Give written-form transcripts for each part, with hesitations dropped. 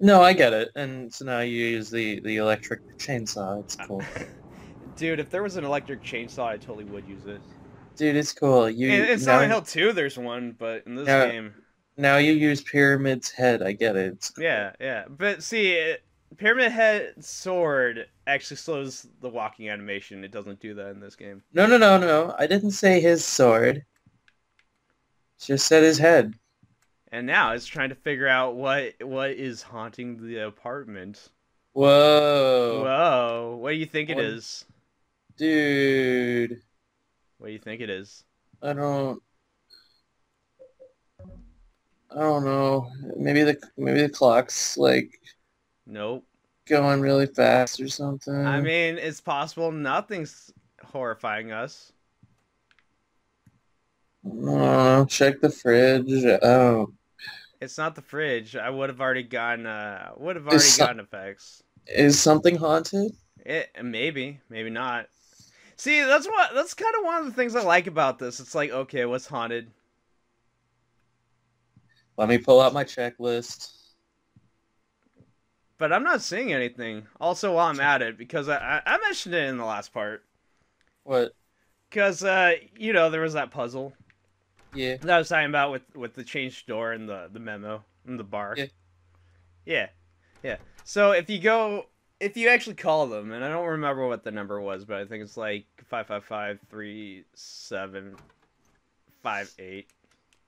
No, I get it. And so now you use the electric chainsaw. It's cool. Dude, if there was an electric chainsaw, I totally would use it. Dude, it's cool. You In Silent now Hill 2, there's one, but in this now game, now you use Pyramid's head. I get it. It's cool. yeah, yeah. But see, Pyramid Head Sword actually slows the walking animation. It doesn't do that in this game. No, no, no, no. I didn't say his sword. Just said his head. And now it's trying to figure out what is haunting the apartment. Whoa. Whoa, what do you think it One is? dude. What do you think it is? I don't I don't know. Maybe the clock's like Nope. going really fast or I something. mean, it's possible nothing's horrifying us. I don't know. Check the fridge. Oh. It's not the fridge. I would have Is already so- gotten effects. is something haunted? It maybe not. See, that's kind of one of the things I like about this. It's like, okay, what's haunted? Let me pull out my checklist. But I'm not seeing anything. Also, while I'm at it, because I mentioned it in the last part, What? because there was that puzzle Yeah. that I was talking about with the changed door and the memo in the bar. Yeah. Yeah, yeah. So if you actually call them, and I don't remember what the number was, but I think it's like 555-3758.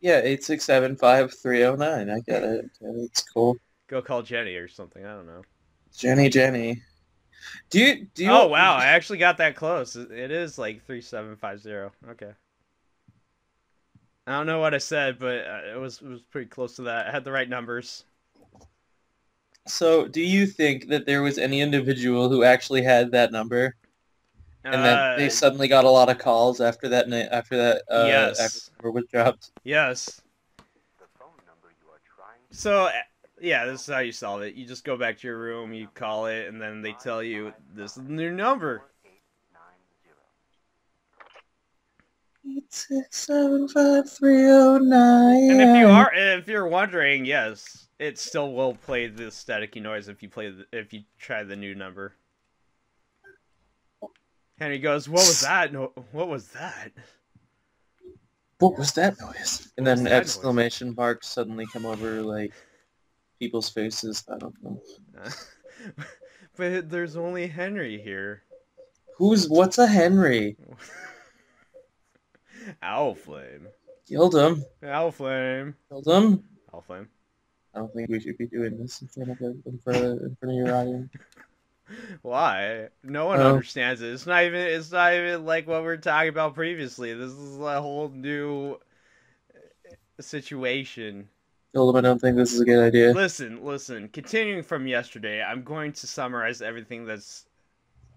Yeah, 8675309. I get it. It's cool. Go call Jenny or something. I don't know. Jenny. Do Oh you wow, I actually got that close. It is like 3750. Okay. I don't know what I said, but it was pretty close to that. I had the right numbers. so do you think that there was any individual who actually had that number and that they Uh, suddenly got a lot of calls after after yes, the number was dropped? yes. So yeah, this is how you solve it. You just go back to your room, you call it, and then they tell you this is the new number. And8675309. if you're wondering, yes, it still will play the staticky noise if you try the new number. Henry goes, "What was that? No, what was that? What was that noise? And What was then that noise?" exclamation marks suddenly come over like people's faces. I don't know. But there's only Henry here. What's a Henry? Owl flame. Killed him. Owl flame. Killed him. Owl flame. I don't think we should be doing this in front of your audience. Why? No one Oh, understands it. It's not even like what we were talking about previously. This is a whole new situation. told him I don't think this is a good idea. Listen. Continuing from yesterday, I'm going to summarize everything that's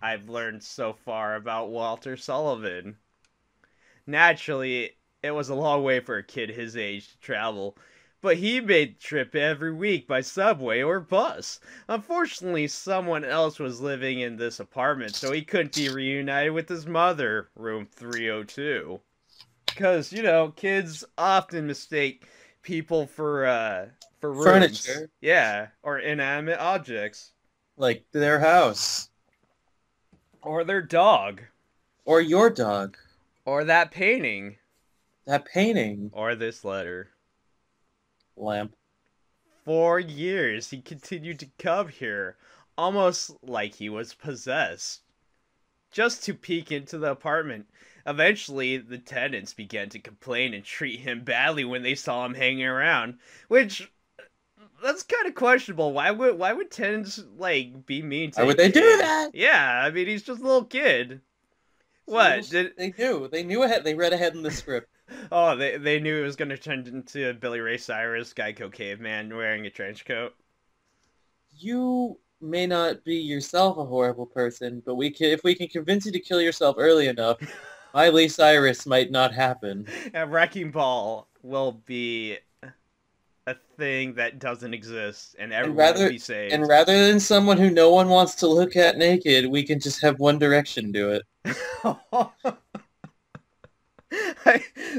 I've learned so far about Walter Sullivan. Naturally, it was a long way for a kid his age to travel, but he made the trip every week by subway or bus. Unfortunately, someone else was living in this apartment, so he couldn't be reunited with his mother, room 302. Because, kids often mistake people for rooms. Furniture, Yeah, or inanimate objects. like their house Or their dog. or your dog. Or that painting. That painting Or this letter. lamp. 4 years he continued to come here, almost like he was possessed, just to peek into the apartment. Eventually, the tenants began to complain and treat him badly when they saw him hanging around, which that's kind of questionable. Why would tenants like be mean Why to a would they do kid? that? Yeah, I mean he's just a little kid. Little What did? They knew. They knew ahead. They read ahead in the script. Oh, they knew it was gonna turn into Billy Ray Cyrus, Geico caveman wearing a trench coat. You may not be yourself a horrible person, but if we can convince you to kill yourself early enough, Miley Cyrus might not happen. A wrecking ball will be a thing that doesn't exist, and And everyone will rather be saved. and rather than someone who no one wants to look at naked, we can just have One Direction do it.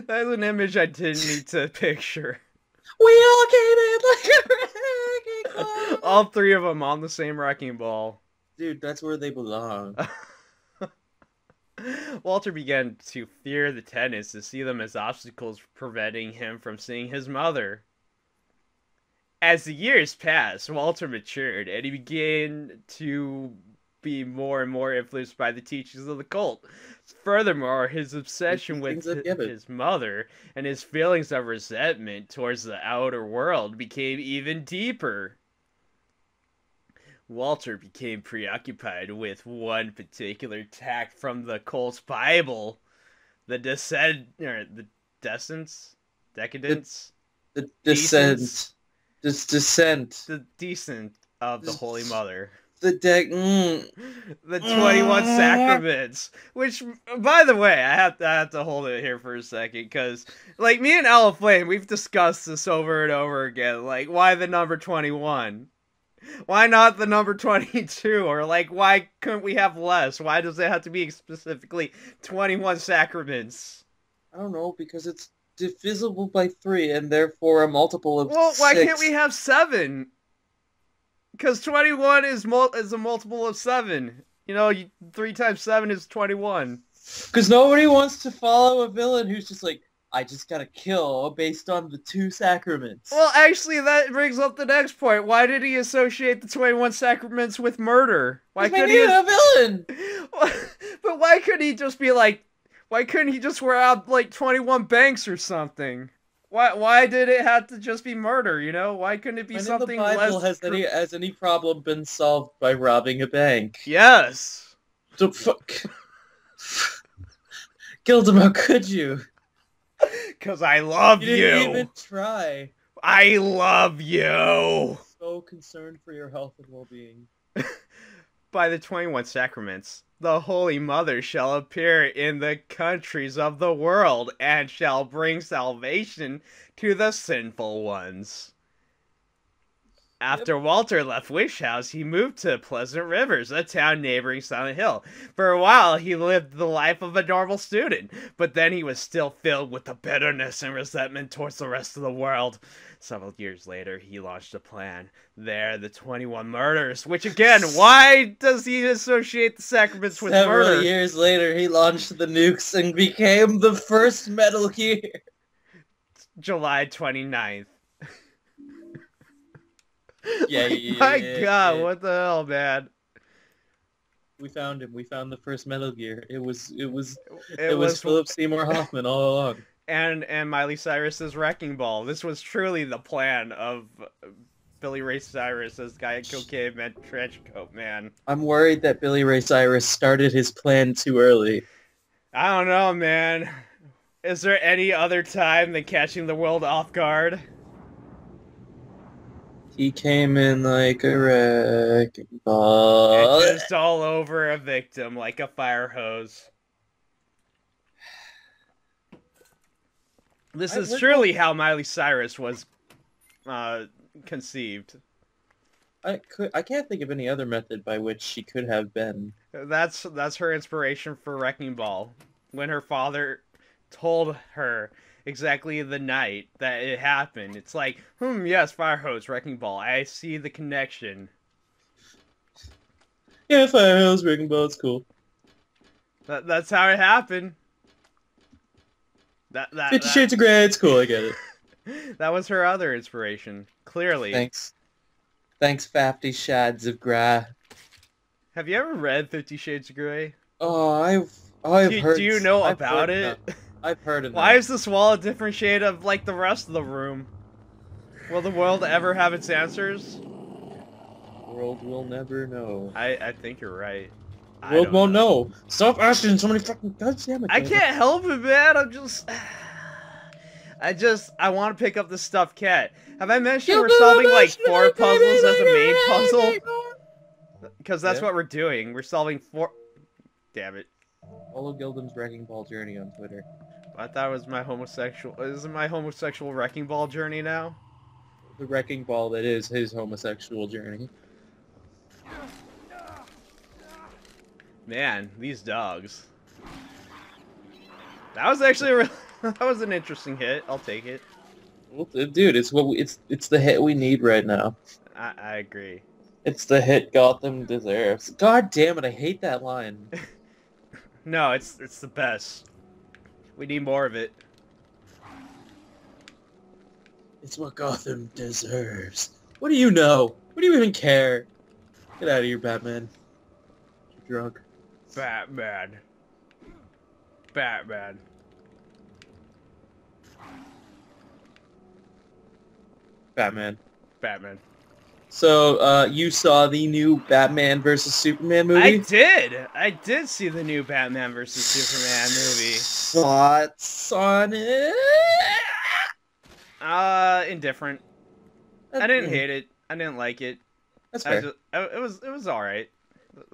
That's an image I didn't need to picture. We all came in like a wrecking ball. All three of them on the same wrecking ball. Dude, that's where they belong. Walter began to fear the tenants, to see them as obstacles preventing him from seeing his mother. As the years passed, Walter matured, and he began to be more and more influenced by the teachings of the cult. Furthermore, his obsession with his mother and his feelings of resentment towards the outer world became even deeper. Walter became preoccupied with one particular text from the cult's Bible, the decadence, the descent. This descent. The descent of the Holy Mother. The 21 sacraments. Which, by the way, I have to hold it here for a second, because, like, me and Ella Flame, we've discussed this over and over again. Like, why the number 21? Why not the number 22? Or, like, why couldn't we have less? Why does it have to be specifically 21 sacraments? I don't know, because it's divisible by 3 and therefore a multiple of 6. Well, why can't we have 7? Because 21 is a multiple of 7. You know, 3 times 7 is 21. Because nobody wants to follow a villain who's just like, I just gotta kill based on the 2 sacraments. Well, actually, that brings up the next point. Why did he associate the 21 sacraments with murder? Why couldn't he a villain? But why couldn't he just be like, why couldn't he just wear out like 21 banks or something? Why did it have to just be murder, you know? Why couldn't it be something less... When in the Bible has any problem been solved by robbing a bank? Yes! So, fuck. Gildem, how could you? Because I love you! You didn't even try. I love you! So concerned for your health and well-being. By the 21 sacraments, the Holy Mother shall appear in the countries of the world and shall bring salvation to the sinful ones. After Walter left Wish House, he moved to Pleasant Rivers, a town neighboring Silent Hill. For a while, he lived the life of a normal student, but then he was still filled with the bitterness and resentment towards the rest of the world. Several years later, he launched a plan. There, the 21 murders, which again, why does he associate the sacraments with murder? Several years later, he launched the nukes and became the first Metal Gear. July 29th. My God, what the hell, man? We found him. We found the first Metal Gear. It was Philip Seymour Hoffman all along. And Miley Cyrus's Wrecking Ball. This was truly the plan of Billy Ray Cyrus as Guy Cocaine Man Trenchcoat Man. I'm worried that Billy Ray Cyrus started his plan too early. I don't know, man. Is there any other time than catching the world off guard? He came in like a wrecking ball. And just all over a victim like a fire hose. This is truly how Miley Cyrus was conceived. I can't think of any other method by which she could have been. That's her inspiration for Wrecking Ball. When her father told her exactly the night that it happened, it's like, yes, fire hose, Wrecking Ball. I see the connection. Yeah, fire hose, Wrecking Ball, it's cool. That's how it happened. 50 Shades of Grey, it's cool, I get it. That was her other inspiration, clearly. Thanks, 50 Shades of Grey. Have you ever read 50 Shades of Grey? Oh, I've heard. Do you know about it? I've heard of it. Why is this wall a different shade of, like, the rest of the room? Will the world ever have its answers? The world will never know. I think you're right. The world won't know. Stop asking so many fucking... God damn it. I can't help it, man. I want to pick up the stuffed cat. Have I mentioned we're solving, like, 4 puzzles as a main puzzle? Because that's what we're doing. We're solving 4... Damn it. Follow Gildem's Wrecking Ball journey on Twitter. I thought it was my homosexual... Is it my homosexual Wrecking Ball journey now? The Wrecking Ball that is his homosexual journey. Man, these dogs. That was actually that was an interesting hit. I'll take it. Well, dude, it's the hit we need right now. I agree. It's the hit Gotham deserves. God damn it, I hate that line. No, it's the best. We need more of it. It's what Gotham deserves. What do you know? What do you even care? Get out of here, Batman. You're drunk. Batman. Batman. Batman. Batman. So, you saw the new Batman versus Superman I movie? did. I did see the new Batman versus Superman movie. Thoughts on it? Indifferent. I didn't hate it. I didn't like it. That's I fair. just, it was all right.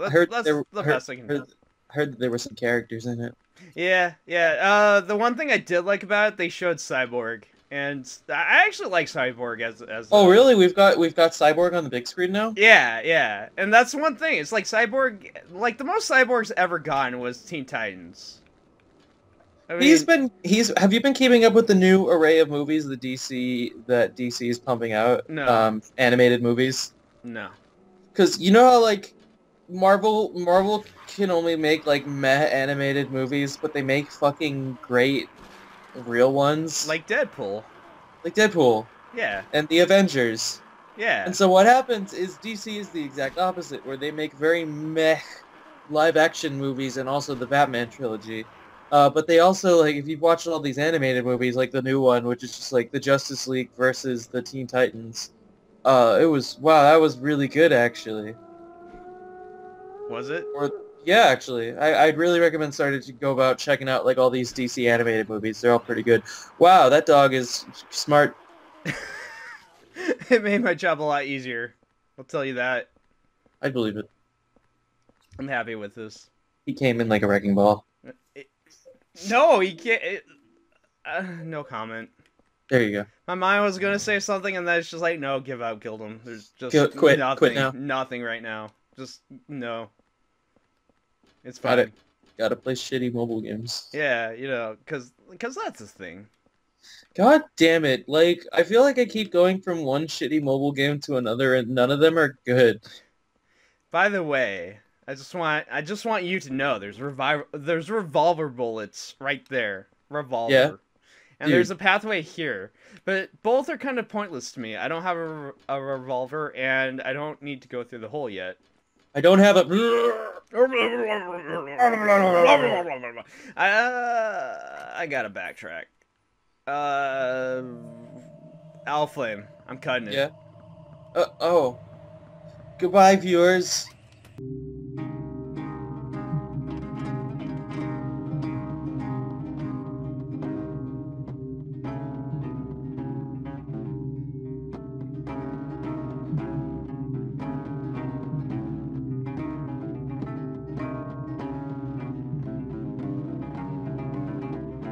I heard That's there the best I can do. heard that there were some characters in it. Yeah, yeah. The one thing I did like about it, they showed Cyborg, and I actually like Cyborg as Oh, a. really? We've got Cyborg on the big screen now? Yeah, yeah, and that's one thing. It's like Cyborg, like the most Cyborg's ever gotten was Teen Titans. I mean, Have you been keeping up with the new array of movies that DC is pumping out? no, Animated movies? no. Because you know how like Marvel can only make like meh animated movies, but they make fucking great real ones, Like Deadpool. like Deadpool Yeah, and the Avengers. yeah. And so what happens is DC is the exact opposite, where they make very meh live action movies and also the Batman trilogy. But they also, like, if you've watched all these animated movies, like the new one, which is just like the Justice League versus the Teen Titans, wow, that was really good, actually. Was it? Or, yeah, actually. I'd really recommend starting to go about checking out, like, all these DC animated movies. They're all pretty good. Wow, that dog is smart. It made my job a lot easier. I'll tell you that. I believe it. I'm happy with this. He came in like a wrecking ball. No, he can't. No comment. There you go. My mind was gonna say something, and then it's just like, no, give up, killed him. There's just Quit now. nothing right now. Just no. It's Got fine. it. Gotta play shitty mobile games. Yeah, cause that's his thing. God damn it. Like, I feel like I keep going from one shitty mobile game to another and none of them are good. By the way, I just want you to know there's revolver bullets right there. Revolver. Yeah, And dude. there's a pathway here. But both are kind of pointless to me. I don't have a revolver, and I don't need to go through the hole yet. I don't have a... I gotta backtrack. Owl Flame. I'm cutting it. Yeah. Oh. Goodbye, viewers.